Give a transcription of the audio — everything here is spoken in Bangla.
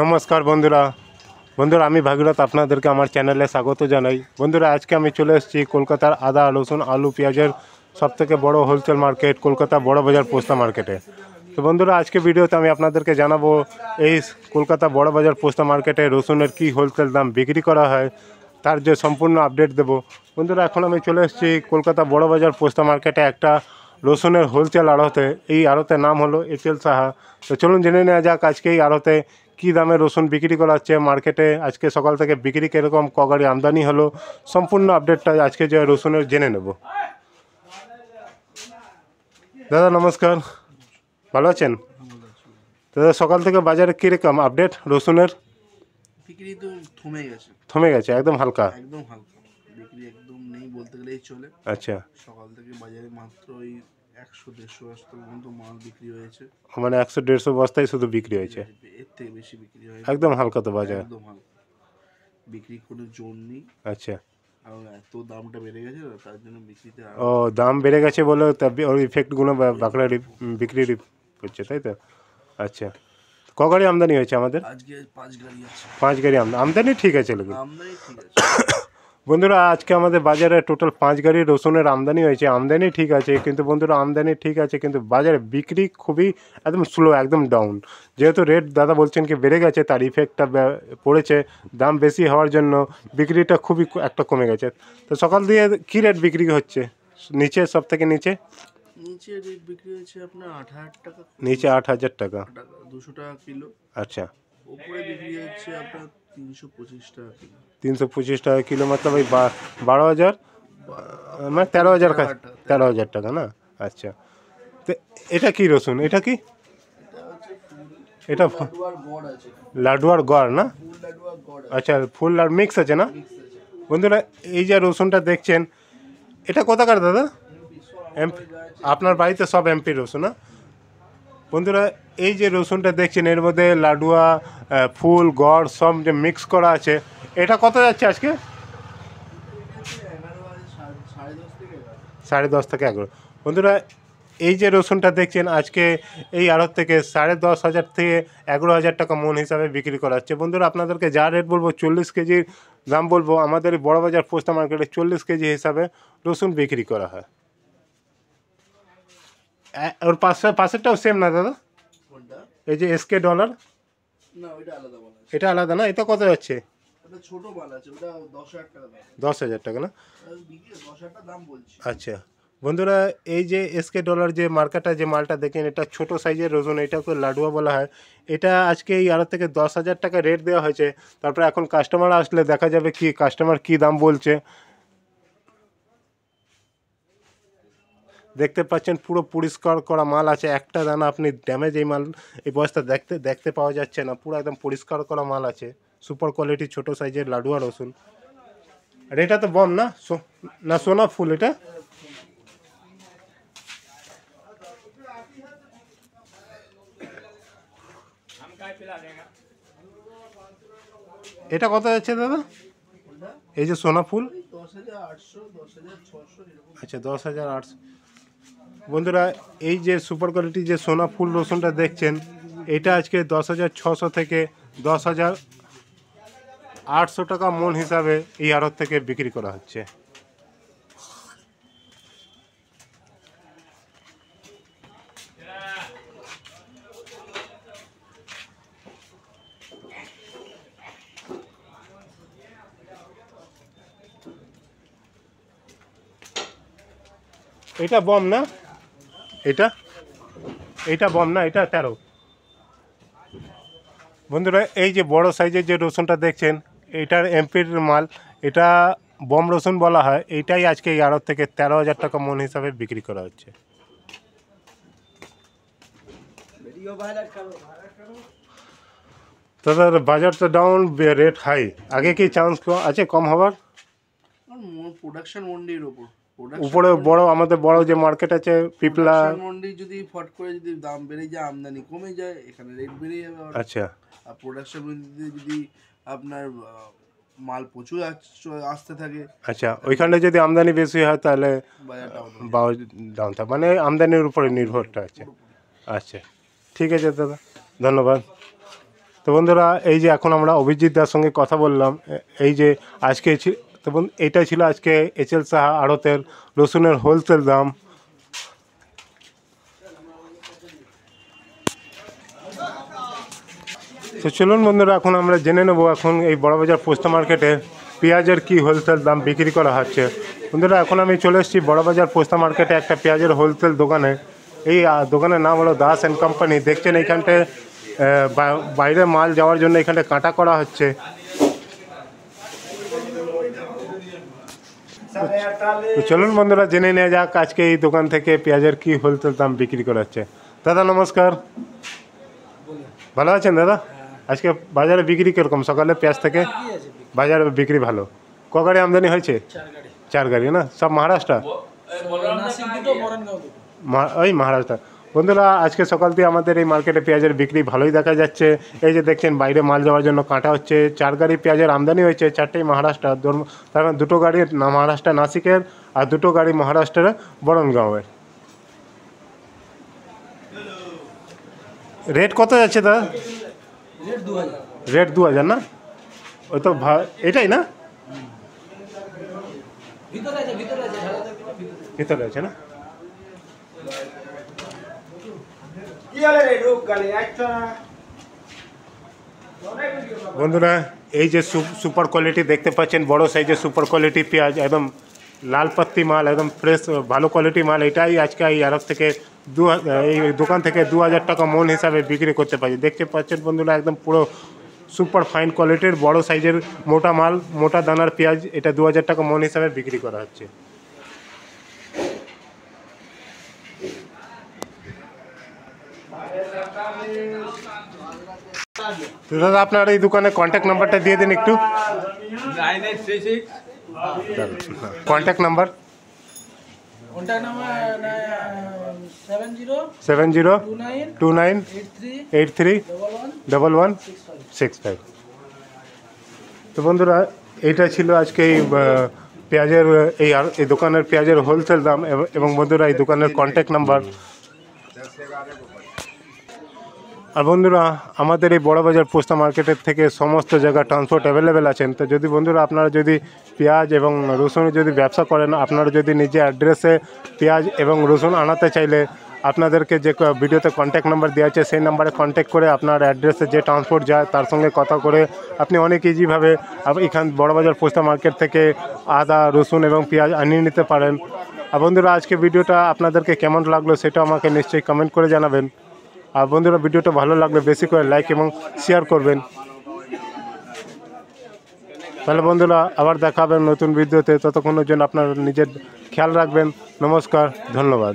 নমস্কার বন্ধুরা আমি ভাগীরথ আপনাদেরকে আমার চ্যানেলে স্বাগত জানাই। বন্ধুরা আজকে আমি চলে এসেছি কলকাতার আদা রসুন আলু পেঁয়াজের সবথেকে বড় হোলসেল মার্কেট কলকাতা বড় বাজার পোস্তা মার্কেটে। তো বন্ধুরা আজকে ভিডিওতে আমি আপনাদেরকে জানাবো এই কলকাতা বড় বাজার পোস্তা মার্কেটে রসুনের কি হোলসেল দাম বিক্রি করা হয় তার যে সম্পূর্ণ আপডেট দেবো। বন্ধুরা এখন আমি চলে এসেছি কলকাতা বড় বাজার পোস্তা মার্কেটে একটা রসুনের হোলসেল আড়তে। এই আড়তের নাম হলো এচএল সাহা। তো চলুন জেনে নেওয়া যাক আজকে এই আড়তে কী দামে রসুন বিক্রি করা হচ্ছে মার্কেটে, আজকে সকাল থেকে বিক্রি কীরকম, ক গাড়ি আমদানি হলো, সম্পূর্ণ আপডেটটা আজকে যে রসুনের জেনে নেব। দাদা নমস্কার, ভালো আছেন? দাদা সকাল থেকে বাজারে কীরকম আপডেট রসুনের? বিক্রি তো থমে গেছে একদম হালকা বিক্রি একদম নেই বলতে গেলেই চলে। আচ্ছা, সকাল থেকে বাজারে মাত্র ওই 100-150 বস্তা পর্যন্ত মাল বিক্রি হয়েছে। মানে 100-150 বস্তাই শুধু বিক্রি হয়েছে, এর থেকে বেশি বিক্রি হয় একদম হালকা তো বাজার, একদম হালকা, বিক্রি কোনো জোর নেই। আচ্ছা, আর এত দামটা বেড়ে গেছে না, তার জন্য বিক্রিতে ও দাম বেড়ে গেছে বলে ওর ইফেক্টগুলো বাঁকড়া বিক্রি করছে, তাই তো? আচ্ছা, ক গাড়ি আমদানি হয়েছে আমাদের? আজকে 5 গাড়ি আছে। 5 গাড়ি আমদানি, ঠিক আছে লোক। আমদানি ঠিক আছে বন্ধুরা আজকে আমাদের বাজারে টোটাল 5 গাড়ি রসুনের আমদানি হয়েছে। আমদানি ঠিক আছে, কিন্তু বন্ধুরা আমদানি ঠিক আছে কিন্তু বাজারে বিক্রি খুবই একদম স্লো, একদম ডাউন। যেহেতু রেট দাদা বলছেন কি বেড়ে গেছে, তার ইফেক্টটা পড়েছে, দাম বেশি হওয়ার জন্য বিক্রিটা খুবই একটা কমে গেছে। তো সকাল দিয়ে কী রেট বিক্রি হচ্ছে নিচে, সব থেকে নিচে? নিচে রেট বিক্রি হয়েছে আপনার 8,000 টাকা, নিচে 8,000 টাকা, 200 টাকা কিলো। আচ্ছা, উপরে বিক্রি হচ্ছে আপনার 325 টাকা কিলো। 325 টাকা কিলো, মতলব ওই 12,000 মানে 13,000 কাছে, 13,000 টাকা না? আচ্ছা, তো এটা কি রসুন, এটা কি? এটা লাডু আর গড় না? আচ্ছা, ফুল আর মিক্স আছে না? বন্ধুরা এই যে রসুনটা দেখছেন এটা কোথাকার দাদা? এমপি? আপনার বাড়িতে সব এমপি রসুন না? বন্ধুরা এই যে রসুনটা দেখছেন এর মধ্যে লাডুয়া ফুল গড় সব যে মিক্স করা আছে, এটা কত যাচ্ছে আজকে? 10.5 থেকে 11। বন্ধুরা এই যে রসুনটা দেখছেন আজকে এই আড়ত থেকে 10,500 থেকে 11,000 টাকা মন হিসাবে বিক্রি করা হচ্ছে। বন্ধুরা আপনাদেরকে যা রেট বলবো 40 কেজির দাম বলবো, আমাদের বড় বাজার পোস্তা মার্কেটে 40 কেজি হিসাবে রসুন বিক্রি করা হয়। ওর পাশেরটাও সেম না দাদা? এই যে এসকে ডলার, না ওইটা আলাদা বলা আছে। এটা আলাদা না? এটা কত যাচ্ছে? ওটা ছোট মাল আছে, ওটা 10,000 টাকা দাম। 10,000 টাকা না? বিক্রি 10,000 টাকা দাম বলছি। আচ্ছা বন্ধুরা এই যে এসকে ডলার যে মার্কেটটা যে মালটা দেখেন এটা ছোট সাইজের রসুন, এটাকে লাডুয়া বলা হয়। এটা আজকে এই আড়ত থেকে 10,000 টাকা রেট দেওয়া হয়েছে। তারপরে এখন কাস্টমার আসলে দেখা যাবে কি কাস্টমার কি দাম বলছে। দেখতে পাচ্ছেন পুরো পরিষ্কার করা মাল আছে, একটা দানা আপনি ড্যামেজ এই মাল এই বস্তা দেখতে পাওয়া যাচ্ছে না, পুরো একদম পরিষ্কার করা মাল আছে, সুপার কোয়ালিটি ছোট সাইজের লাডুয়া রসুন। আর এটা তো বম না, না সোনা ফুল? এটা এটা কত যাচ্ছে দাদা এই যে সোনা ফুল? 10,800, 10,600 এরকম। আচ্ছা 10,800। বন্ধুরা এই যে সুপার কোয়ালিটি যে সোনা ফুল রসুনটা দেখছেন এটা আজকে 10,600 থেকে 10,800 টাকা মন হিসাবে এই আড়ত থেকে বিক্রি করা হচ্ছে। এটা বম না? এটা বম না, এটা 13। বন্ধুরা এই যে বড় সাইজের যে রসুনটা দেখছেন এটার এমপির মাল, এটা বম রসুন বলা হয়। এইটাই আজকে এই আড়ত থেকে 13,000 টাকা মন হিসাবে বিক্রি করা হচ্ছে। দাদা বাজারটা ডাউন, রেট হাই, আগে কি চান্স আছে কম হওয়ার? প্রোডাকশন মন্ডির উপর, উপরে বড় আমাদের বড় যে মার্কেট আছে পিপলা মন্ডি যদি ফট করে যদি দাম বেড়ে যায় আমদানি কমে যায়, এখানে রেট বেড়ে যাবে। আচ্ছা, আর প্রোডাকশন মন্ডিতে যদি আপনার মাল প্রচুর আসতে থাকে, আচ্ছা ওইখানে যদি আমদানি বেশি হয় তাহলে ডাউন থাকে, মানে আমদানির উপরে নির্ভরটা আছে। আচ্ছা ঠিক আছে দাদা, ধন্যবাদ। তো বন্ধুরা এই যে এখন আমরা অভিজিৎ দার সঙ্গে কথা বললাম, এই যে আজকে তো এইটাই ছিল আজকে HL সাহা আড়তের রসুনের হোলসেল দাম। তো চলুন বন্ধুরা এখন আমরা জেনে নেব এখন এই বড়বাজার পোস্তা মার্কেটে পেঁয়াজের কি হোলসেল দাম বিক্রি করা হচ্ছে। বন্ধুরা এখন আমি চলে এসেছি বড়বাজার পোস্তা মার্কেটে একটা পেঁয়াজের হোলসেল দোকানে। এই দোকানের নাম হলো দাস অ্যান্ড কোম্পানি। দেখছেন এইখানটায় বাইরে মাল যাওয়ার জন্য এখানে কাঁটা করা হচ্ছে। তো চলুন বন্ধুরা জেনে নেওয়া যাক আজকে এই দোকান থেকে পেঁয়াজের কি হোলসেল দাম বিক্রি করা হচ্ছে। দাদা নমস্কার, ভালো আছেন দাদা? আজকে বাজারে বিক্রি কীরকম? সকালে পেঁয়াজ থেকে বাজারে বিক্রি ভালো। ক গাড়ি আমদানি হয়েছে? 4 গাড়ি না? সব মহারাষ্ট্র? ওই মহারাষ্ট্র। বন্ধুরা আজকে সকাল থেকে আমাদের এই মার্কেটে পেঁয়াজের বিক্রি ভালোই দেখা যাচ্ছে। এই যে দেখছেন বাইরে মাল যাওয়ার জন্য কাঁটা হচ্ছে। 4 গাড়ি পেঁয়াজের আমদানি হয়েছে, 4টেই মহারাষ্ট্র। তার মানে 2টো গাড়ি মহারাষ্ট্র নাসিকের আর 2টো গাড়ি মহারাষ্ট্রের বরণগাঁওয়ের। রেট কত যাচ্ছে দাদা? রেট 2000 না? ওই তো এটাই না, ভিতরে আছে না? বন্ধুরা এই যে সুপার কোয়ালিটি দেখতে পাচ্ছেন, বড় সাইজের সুপার কোয়ালিটি পেঁয়াজ, একদম লাল পাত্তি মাল, একদম ফ্রেশ ভালো কোয়ালিটি মাল। এটাই আজকে এই আড়ত থেকে এই দোকান থেকে 2000 টাকা মন হিসাবে বিক্রি করতে পারি। দেখতে পাচ্ছেন বন্ধুরা একদম পুরো সুপার ফাইন কোয়ালিটির বড় সাইজের মোটা মাল, মোটা দানার পেঁয়াজ, এটা 2000 টাকা মন হিসাবে বিক্রি করা হচ্ছে। তো দাদা আপনার এই দোকানের কন্ট্যাক্ট নাম্বারটা দিয়ে দিন একটু। 9836 কন্ট্যাক্ট নাম্বার 7029831165। তো বন্ধুরা এইটা ছিল আজকে এই পেঁয়াজের এই দোকানের পেঁয়াজের হোলসেল দাম এবং বন্ধুরা এই দোকানের কন্ট্যাক্ট নাম্বার। আর বন্ধুরা আমাদের এই বড়বাজার পোস্তা মার্কেটের থেকে সমস্ত জায়গা ট্রান্সপোর্ট অ্যাভেলেবেল আছেন। তো যদি বন্ধুরা আপনারা যদি পেঁয়াজ এবং রসুনের যদি ব্যবসা করেন, আপনারা যদি নিজে অ্যাড্রেসে পেঁয়াজ এবং রসুন আনাতে চাইলে আপনাদেরকে যে ভিডিওতে কন্ট্যাক্ট নাম্বার দেওয়া আছে সেই নাম্বারে কন্ট্যাক্ট করে আপনার অ্যাড্রেসে যে ট্রান্সপোর্ট যায় তার সঙ্গে কথা করে আপনি অনেক ইজিভাবে এখান বড়বাজার পোস্তা মার্কেট থেকে আদা, রসুন এবং পেঁয়াজ আনিয়ে নিতে পারেন। আর বন্ধুরা আজকে ভিডিওটা আপনাদেরকে কেমন লাগলো সেটা আমাকে নিশ্চয়ই কমেন্ট করে জানাবেন। আর বন্ধুরা ভিডিওটা ভালো লাগলে বেশি করে লাইক এবং শেয়ার করবেন। তাহলে বন্ধুরা আবার দেখা হবে নতুন ভিডিওতে। ততক্ষণের জন্য আপনারা নিজের খেয়াল রাখবেন। নমস্কার, ধন্যবাদ।